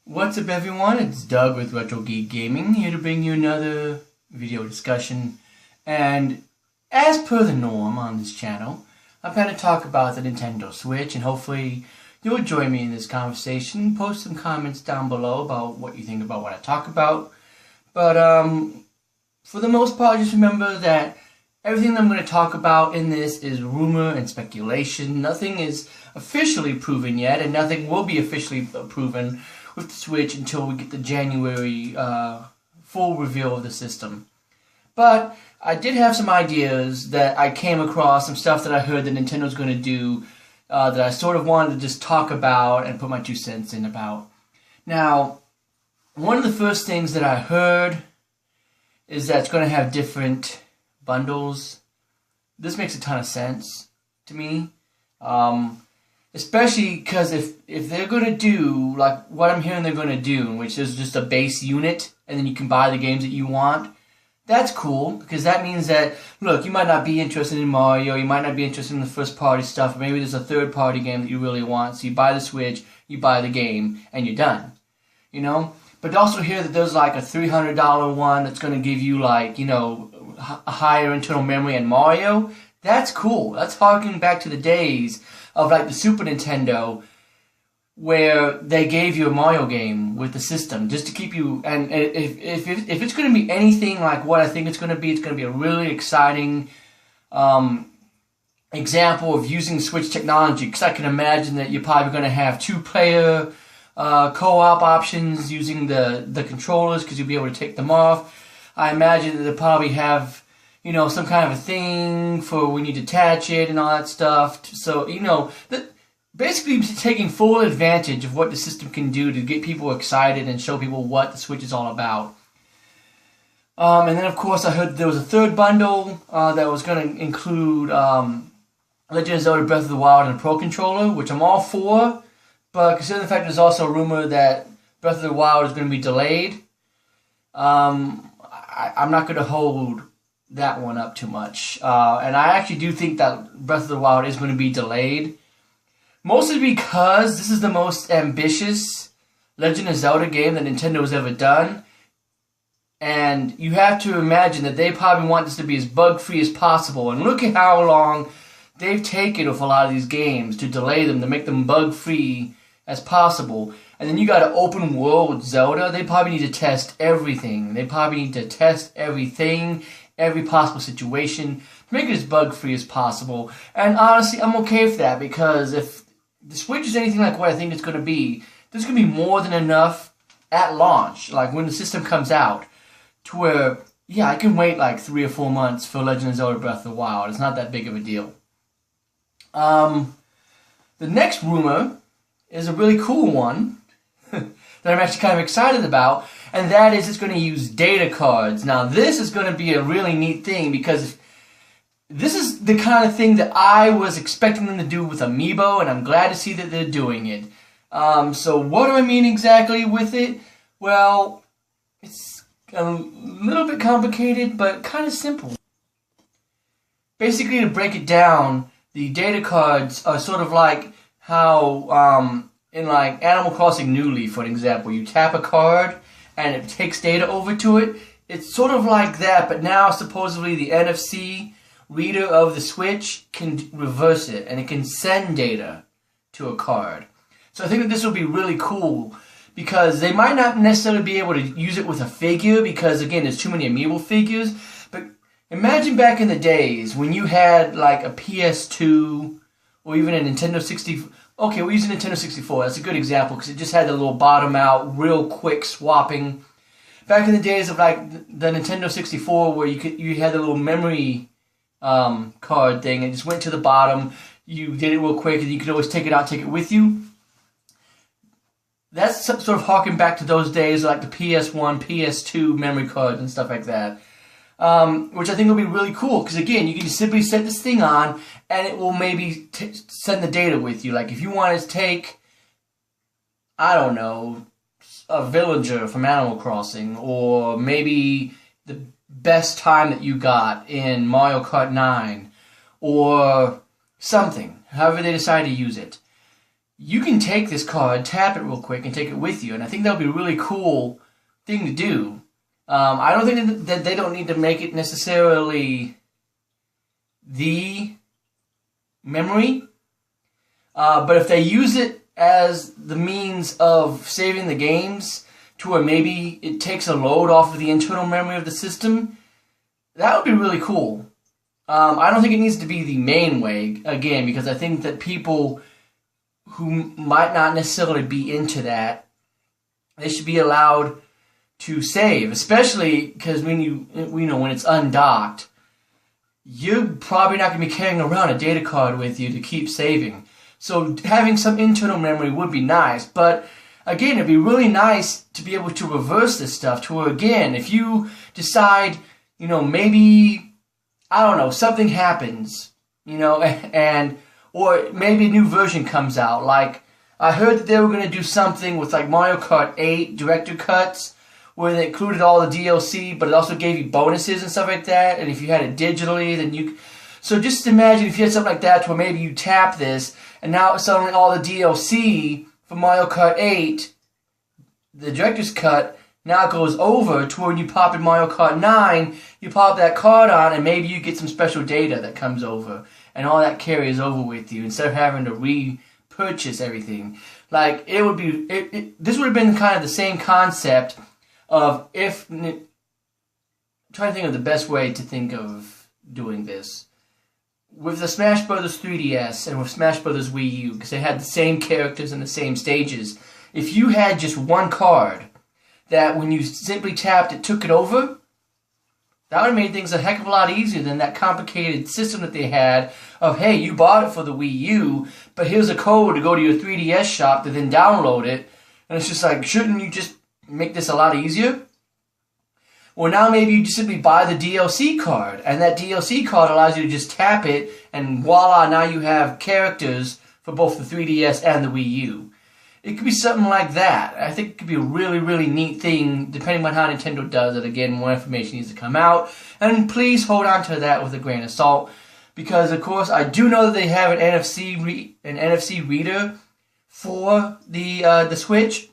What's up everyone, it's Doug with Retro Geek Gaming, here to bring you another video discussion. And as per the norm on this channel, I'm going to talk about the Nintendo Switch, and hopefully you'll join me in this conversation. Post some comments down below about what you think about what I talk about. But for the most part, just remember that everything that I'm going to talk about in this is rumor and speculation. Nothing is officially proven yet, and nothing will be officially proven with the Switch until we get the January full reveal of the system. But I did have some ideas that I came across, some stuff that I heard that Nintendo's going to do that I sort of wanted to just talk about and put my 2 cents in about. Now, one of the first things that I heard is that it's going to have different bundles. This makes a ton of sense to me. Especially because if they're going to do, like what I'm hearing they're going to do, which is just a base unit, and then you can buy the games that you want, that's cool, because that means that, look, you might not be interested in Mario, you might not be interested in the first party stuff, or maybe there's a third party game that you really want, so you buy the Switch, you buy the game, and you're done. You know? But also hear that there's like a $300 one that's going to give you like, you know, a higher internal memory and Mario. That's cool. That's harking back to the days of like the Super Nintendo, where they gave you a Mario game with the system just to keep you. And if it's going to be anything like what I think it's going to be a really exciting example of using Switch technology. Because I can imagine that you're probably going to have 2-player co-op options using the controllers, because you'll be able to take them off. I imagine that they'll probably have, you know, some kind of a thing for when you detach it and all that stuff. So, you know, basically taking full advantage of what the system can do to get people excited and show people what the Switch is all about. And then, of course, I heard there was a third bundle that was going to include Legend of Zelda Breath of the Wild and a Pro Controller, which I'm all for. But considering the fact there's also a rumor that Breath of the Wild is going to be delayed, I'm not going to hold that one up too much. And I actually do think that Breath of the Wild is going to be delayed. Mostly because this is the most ambitious Legend of Zelda game that Nintendo has ever done. And you have to imagine that they probably want this to be as bug-free as possible. And look at how long they've taken with a lot of these games to delay them, to make them bug-free as possible. And then you got an open world Zelda. They probably need to test everything. They probably need to test everything, every possible situation, to make it as bug-free as possible. And honestly, I'm okay with that, because if the Switch is anything like what I think it's going to be, there's going to be more than enough at launch, like when the system comes out, to where, yeah, I can wait like 3 or 4 months for Legend of Zelda Breath of the Wild. It's not that big of a deal. The next rumor is a really cool one that I'm actually kind of excited about, and that is it's going to use data cards. Now, this is going to be a really neat thing, because this is the kind of thing that I was expecting them to do with Amiibo, and I'm glad to see that they're doing it. So what do I mean exactly with it? Well, it's a little bit complicated, but kind of simple. Basically, to break it down, the data cards are sort of like how in like Animal Crossing New Leaf, for example, you tap a card and it takes data over to it. It's sort of like that, but now supposedly the NFC reader of the Switch can reverse it, and it can send data to a card. So I think that this will be really cool, because they might not necessarily be able to use it with a figure, because again, there's too many Amiibo figures. But imagine back in the days when you had like a PS2 or even a Nintendo 64. Okay, we're using Nintendo 64. That's a good example, because it just had the little bottom out, real quick swapping. Back in the days of like the Nintendo 64, where you had the little memory card thing, and just went to the bottom. You did it real quick, and you could always take it out, take it with you. That's sort of harking back to those days, like the PS1, PS2 memory cards and stuff like that. Which I think will be really cool, because again, you can just simply set this thing on, and it will maybe send the data with you. Like if you want to take, I don't know, a villager from Animal Crossing, or maybe the best time that you got in Mario Kart 9, or something, however they decide to use it. you can take this card, tap it real quick, and take it with you. And I think that would be a really cool thing to do. I don't think that they don't need to make it necessarily the memory. But if they use it as the means of saving the games to where maybe it takes a load off of the internal memory of the system, that would be really cool. I don't think it needs to be the main way, again, because I think that people who might not necessarily be into that, they should be allowed to save, especially because when when it's undocked, you're probably not going to be carrying around a data card with you to keep saving. So having some internal memory would be nice, but again, it'd be really nice to be able to reverse this stuff to where, again, if you decide, maybe, I don't know, something happens, or maybe a new version comes out. Like, I heard that they were going to do something with like Mario Kart 8 director cuts, where they included all the DLC, but it also gave you bonuses and stuff like that. And if you had it digitally, then you... So just imagine if you had something like that, where maybe you tap this, and now suddenly all the DLC for Mario Kart 8, the director's cut, now goes over to when you pop in Mario Kart 9, you pop that card on, and maybe you get some special data that comes over, and all that carries over with you, instead of having to repurchase everything. Like, it would be... this would have been kind of the same concept of if... I'm trying to think of the best way to think of doing this. With the Smash Bros. 3DS and with Smash Bros. Wii U, because they had the same characters and the same stages, if you had just one card that when you simply tapped it took it over, that would have made things a heck of a lot easier than that complicated system that they had of, hey, you bought it for the Wii U, but here's a code to go to your 3DS shop to then download it. And it's just like, shouldn't you just make this a lot easier? Well, now maybe you just simply buy the DLC card, and that DLC card allows you to just tap it, and voila, now you have characters for both the 3DS and the Wii U. It could be something like that. I think it could be a really, really neat thing, depending on how Nintendo does it. Again, more information needs to come out, and please hold on to that with a grain of salt, because, of course, I do know that they have an NFC reader for the Switch,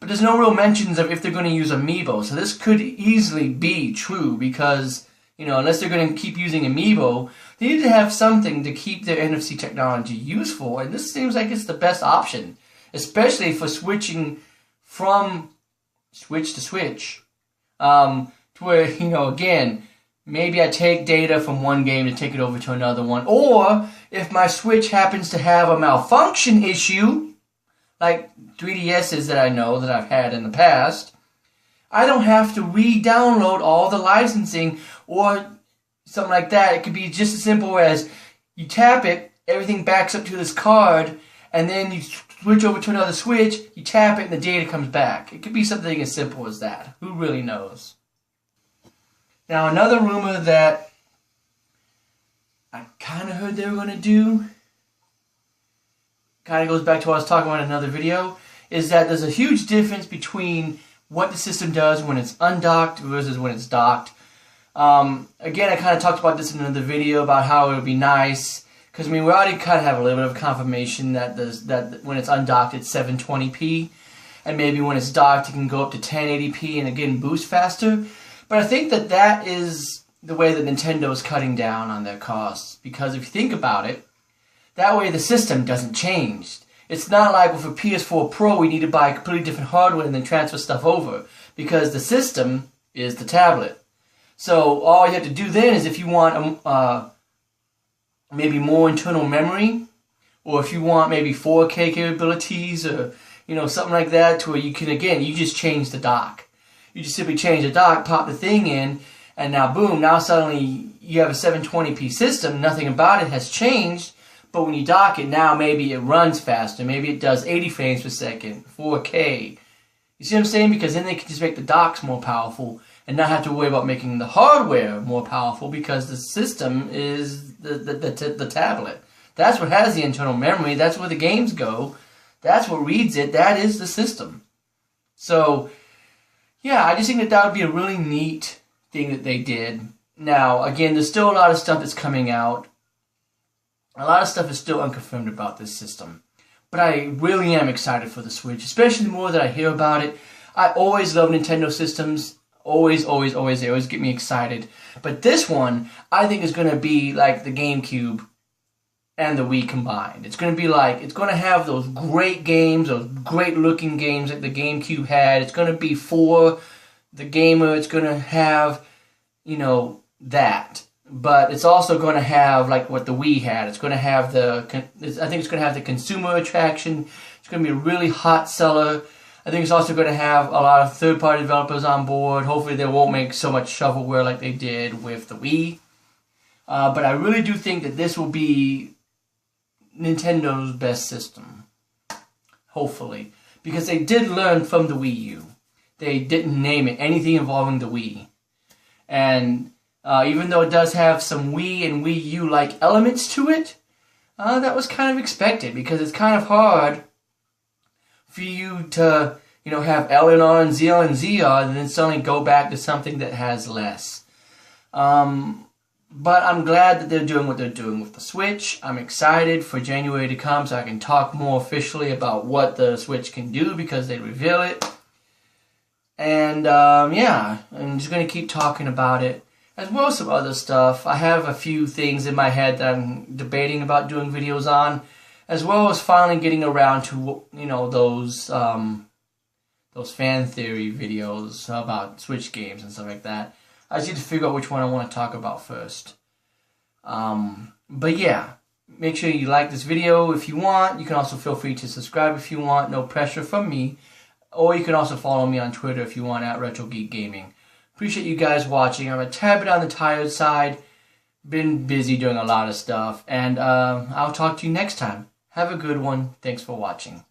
but there's no real mentions of if they're going to use Amiibo. So this could easily be true because, unless they're going to keep using Amiibo, they need to have something to keep their NFC technology useful. And this seems like it's the best option, especially for switching from Switch to Switch. To where, again, maybe I take data from one game to take it over to another one. Or if my Switch happens to have a malfunction issue, like 3DSs that I know that I've had in the past, I don't have to re-download all the licensing or something like that. It could be just as simple as you tap it, everything backs up to this card, and then you switch over to another Switch, you tap it, and the data comes back. It could be something as simple as that. Who really knows? Now, another rumor that I kind of heard they were going to do, kind of goes back to what I was talking about in another video, is that there's a huge difference between what the system does when it's undocked versus when it's docked. Again, I kind of talked about this in another video about how it would be nice, because we already kind of have a little bit of confirmation that when it's undocked it's 720p, and maybe when it's docked it can go up to 1080p and again boost faster. But I think that is the way that Nintendo is cutting down on their costs, because if you think about it, that way the system doesn't change. It's not like with a PS4 Pro we need to buy completely different hardware and then transfer stuff over, because the system is the tablet. So all you have to do then is if you want maybe more internal memory, or if you want maybe 4K capabilities or something like that, to where you can, again, you just change the dock. You just simply change the dock, pop the thing in, and now boom, now suddenly you have a 720p system, nothing about it has changed. But when you dock it, now maybe it runs faster. Maybe it does 80 frames per second, 4K. You see what I'm saying? Because then they can just make the docks more powerful and not have to worry about making the hardware more powerful, because the system is the tablet. That's what has the internal memory. That's where the games go. That's what reads it. That is the system. So, yeah, I just think that would be a really neat thing that they did. Now, again, there's still a lot of stuff that's coming out. A lot of stuff is still unconfirmed about this system. But I really am excited for the Switch, especially the more that I hear about it. I always love Nintendo systems. Always, always, always. They always get me excited. But this one, I think, is going to be like the GameCube and the Wii combined. It's going to be like, it's going to have those great games, those great looking games that the GameCube had. It's going to be for the gamer. It's going to have, you know, that. But it's also going to have like what the Wii had. It's going to have I think it's going to have the consumer attraction. It's going to be a really hot seller. I think it's also going to have a lot of third-party developers on board. Hopefully they won't make so much shovelware like they did with the Wii. But I really do think that this will be Nintendo's best system. Hopefully. Because they did learn from the Wii U. They didn't name it anything involving the Wii. And even though it does have some Wii and Wii U-like elements to it, that was kind of expected. Because it's kind of hard for you to, you know, have LNR and ZL and ZR and then suddenly go back to something that has less. But I'm glad that they're doing what they're doing with the Switch. I'm excited for January to come so I can talk more officially about what the Switch can do because they reveal it. And yeah, I'm just going to keep talking about it, as well as some other stuff. I have a few things in my head that I'm debating about doing videos on, as well as finally getting around to, you know, those fan theory videos about Switch games and stuff like that. I just need to figure out which one I want to talk about first. But yeah, make sure you like this video if you want. You can also feel free to subscribe if you want. No pressure from me. Or you can also follow me on Twitter if you want, at RetroGeekGaming. Appreciate you guys watching. I'm a tad bit on the tired side. Been busy doing a lot of stuff. And I'll talk to you next time. Have a good one. Thanks for watching.